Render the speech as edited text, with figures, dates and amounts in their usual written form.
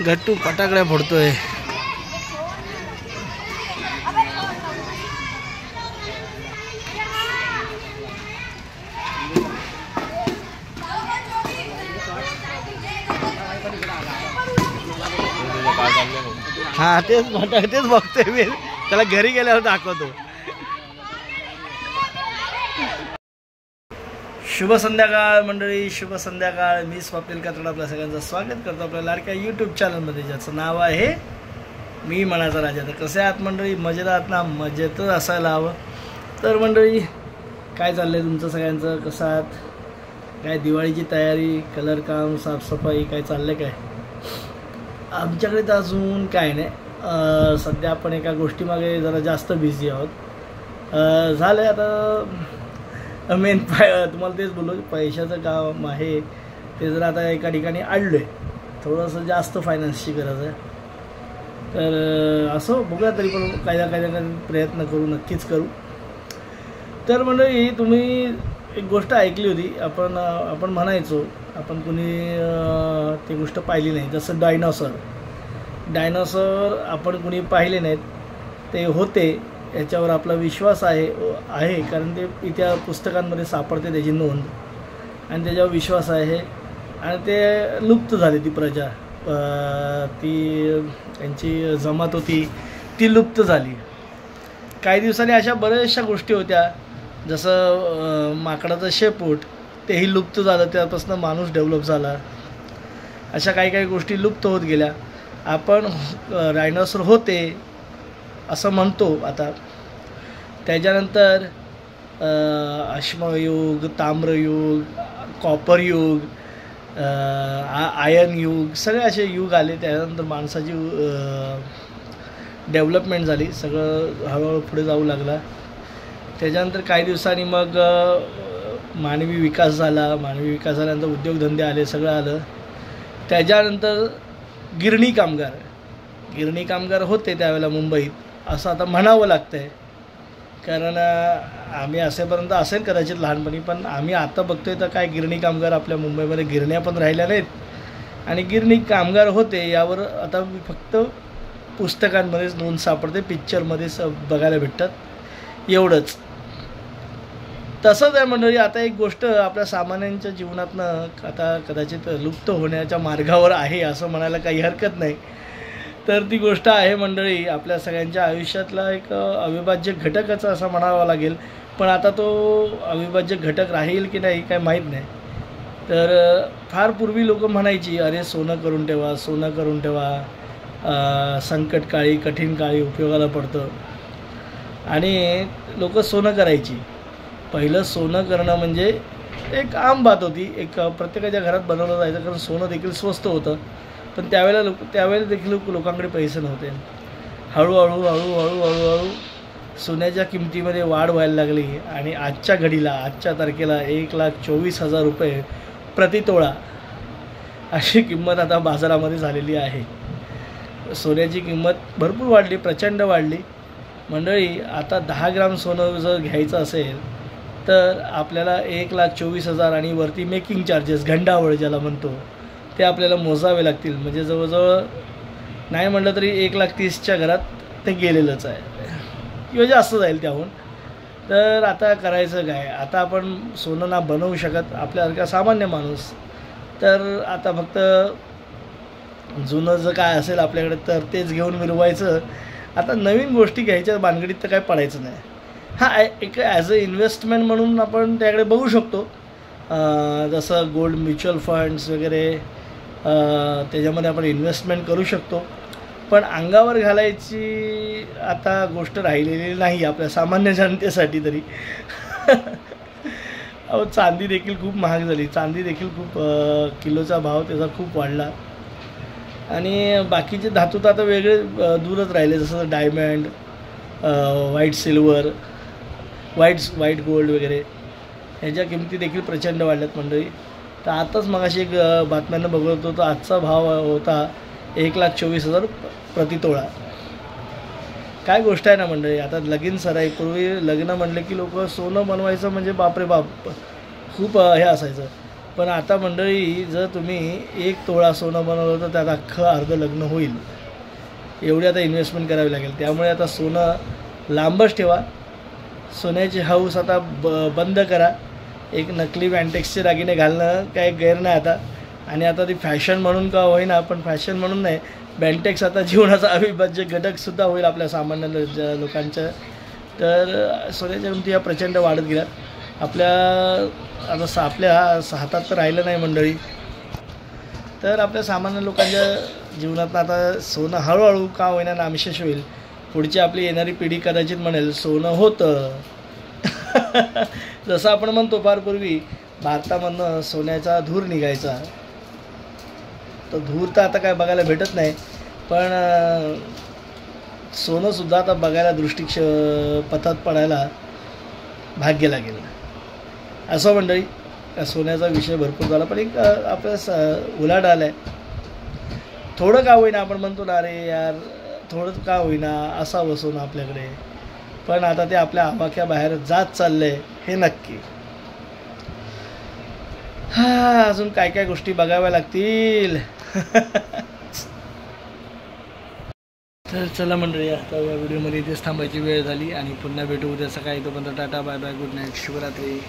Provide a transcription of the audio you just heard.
गट्टू फटाकड्या फोडतोय. हा तेच बघतोय मी, त्याला घरी गेल्यावर दाखवतो. शुभ संध्याकाळ मंडळी, शुभ संध्याकाळ. मी स्वप्नील कात्रड आपल्या सगळ्यांचं स्वागत करतो आपल्या लाडक्या यूट्यूब चॅनलमध्ये, ज्याचं नाव आहे मी मनाचा राजा. तर कसे आहात मंडळी? मजेत आहात ना? मजेतच असायला हवं. तर मंडळी काय चाललं आहे तुमचं सगळ्यांचं? कसं आहात? काय दिवाळीची तयारी, कलर काम, साफसफाई काय चाललं काय? आमच्याकडे तर अजून काय नाही. सध्या आपण एका गोष्टीमागे जरा जास्त बिझी आहोत. झालं आहे आता मेन तुम्हाला तेच बोललो, पैशाचं काम आहे ते जर आता एका ठिकाणी आणलं आहे. थोडंसं जास्त फायनान्सची गरज आहे. तर असं बघूया, तरी पण काही प्रयत्न करू, नक्कीच करू. तर मंडळी तुम्ही एक गोष्ट ऐकली होती, आपण म्हणायचो, आपण कुणी ती गोष्ट पाहिली नाही. जसं डायनॉसॉर आपण कुणी पाहिले नाहीत, ते होते याच्यावर आपला विश्वास आहे कारण ते पुस्तकांमध्ये सापडते त्याची नोंद, आणि त्याच्यावर विश्वास आहे. आणि ते लुप्त झाले, ती प्रजा, ती त्यांची जमात होती ती लुप्त झाली. काही दिवसांनी अशा बऱ्याचशा गोष्टी होत्या, जसं माकडाचं शेपूट, तेही लुप्त झालं. त्यापासून माणूस डेव्हलप झाला. अशा काही गोष्टी लुप्त होत गेल्या. आपण डायनॉसॉर होते असं म्हणतो आता. त्याच्यानंतर अश्मयुग, ताम्रयुग, कॉपर युग, आयर्न युग, सगळे असे युग आले. त्यानंतर माणसाची डेव्हलपमेंट झाली, सगळं हळूहळू पुढे जाऊ लागला. त्याच्यानंतर काही दिवसांनी मग मानवी विकास झाल्यानंतर उद्योगधंदे आले, सगळं आलं. त्याच्यानंतर गिरणी कामगार होते त्यावेळेला मुंबईत, असं आता म्हणावं लागतं आहे. कारण आम्ही असेपर्यंत असेल कदाचित लहानपणी, पण आम्ही आता बघतो आहे तर काय गिरणी कामगार आपल्या मुंबईमध्ये गिरण्या पण राहिल्या नाहीत. आणि गिरणी कामगार होते यावर आता फक्त पुस्तकांमध्येच नोंद सापडते, पिक्चरमध्येच बघायला भेटतात, एवढंच. तसंच आहे मंडळी. आता एक गोष्ट आपल्या सामान्यांच्या जीवनातनं आता कदाचित लुप्त होण्याच्या मार्गावर आहे असं म्हणायला काही हरकत नाही. तर ती गोष्ट आहे मंडळी आपल्या सगळ्यांच्या आयुष्यातला एक अविभाज्य घटकच असं म्हणावा लागेल. पण आता तो अविभाज्य घटक राहील की नाही काय माहीत नाही. तर फार पूर्वी लोक म्हणायची, अरे सोनं करून ठेवा, संकटकाळी, कठीण काळी उपयोगाला पडतं. आणि लोक सोनं करायची. पहिलं सोनं करणं म्हणजे एक आम बात होती, एक प्रत्येकाच्या घरात बनवलं जायचं, कारण सोनं देखील स्वस्त होतं. पण त्यावेळेला देखील लोकांकडे पैसे नव्हते. हळूहळू सोन्याच्या किमतीमध्ये वाढ व्हायला लागली. आणि आजच्या तारखेला 1,24,000 रुपये प्रतितोळा अशी किंमत आता बाजारामध्ये झालेली आहे. सोन्याची किंमत भरपूर वाढली, प्रचंड वाढली मंडळी. आता 10 ग्राम सोनं जर घ्यायचं असेल तर आपल्याला 1,24,000 आणि वरती मेकिंग चार्जेस, घंटावळ ज्याला म्हणतो, ते आपल्याला मोजावे लागतील. म्हणजे जवळजवळ नाही म्हटलं तरी 1,30,000च्या घरात ते गेलेलंच आहे, किंवा जास्त जाईल त्याहून. तर आता करायचं काय? आता आपण सोनं ना बनवू शकत आपल्यासारखा सामान्य माणूस. तर आता फक्त जुनं जर काय असेल आपल्याकडे तर तेच घेऊन मिरवायचं. आता नवीन गोष्टी घ्यायच्या भानगडीत तर काय पडायचं नाही. हां, एक ॲज अ इन्व्हेस्टमेंट म्हणून आपण त्याकडे बघू शकतो. जसं गोल्ड, म्युच्युअल फंड्स वगैरे, त्याच्यामध्ये आपण इन्व्हेस्टमेंट करू शकतो. पण अंगावर घालायची आता गोष्ट राहिलेली नाही आपल्या सामान्य जनतेसाठी तरी. अहो, चांदी देखील खूप महाग झाली. चांदी देखील खूप किलोचा भाव त्याचा खूप वाढला. आणि बाकीचे धातू तर आता वेगळे दूरच राहिले, जसं diamond, white silver, white gold वगैरे, ह्याच्या किमती देखील प्रचंड वाढल्यात मंडळी. तर आताच मगाशी एक बातम्यांना बघत होतो, आजचा भाव होता 1,24,000 प्रतितोळा. काय गोष्ट आहे ना मंडळी. आता लगीन सराई, पूर्वी लग्न म्हणले की लोक सोनं बनवायचं म्हणजे बापरे बाप, खूप हे असायचं. पण आता मंडळी जर तुम्ही 1 तोळा सोनं बनवलं तर त्यात अख्खं अर्धं लग्न होईल, एवढी आता इन्व्हेस्टमेंट करावी लागेल. त्यामुळे आता सोनं लांबच ठेवा, सोन्याची हौस आता बंद करा. एक नकली बँटेक्सचे दागिने घालणं काही गैर नाही आता. आणि आता ती फॅशन म्हणून का होईना, पण फॅशन म्हणून नाही, बँटेक्स आता जीवनाचा अविभाज्य घटकसुद्धा होईल आपल्या सामान्य लोकांच्या. तर सोन्याच्या किमती ह्या प्रचंड वाढत गेल्या. आपल्या हातात तर राहिलं नाही मंडळी. तर आपल्या सामान्य लोकांच्या जीवनात आता सोनं हळूहळू का होईना नामशेष होईल. पुढची आपली येणारी पिढी कदाचित म्हणेल सोनं होतं. जसं आपण म्हणतो फार पूर्वी भारतामधनं सोन्याचा धूर निघायचा, तो धूर तर आता काय बघायला भेटत नाही. पण सोनंसुद्धा आता बघायला पथात पडायला भाग्य लागेल. असं मंडळी सोन्याचा विषय भरपूर झाला, पण एक आपल्या उलाढ आला आहे. थोडं का होईना आपण म्हणतो ना, अरे यार थोडं का होईना असावं सोनं आपल्याकडे, पण आता ते आपल्या आवाक्याबाहेर जात चाललं आहे हे नक्की. अजून काय काय गोष्टी बघाव्या लागतील. तर चला मंडळी, आता या व्हिडिओमध्ये इथेच थांबायची वेळ झाली आणि पुन्हा भेटू उद्या सकाळी. तोपर्यंत tata, bye bye, good night, शुभरात्री.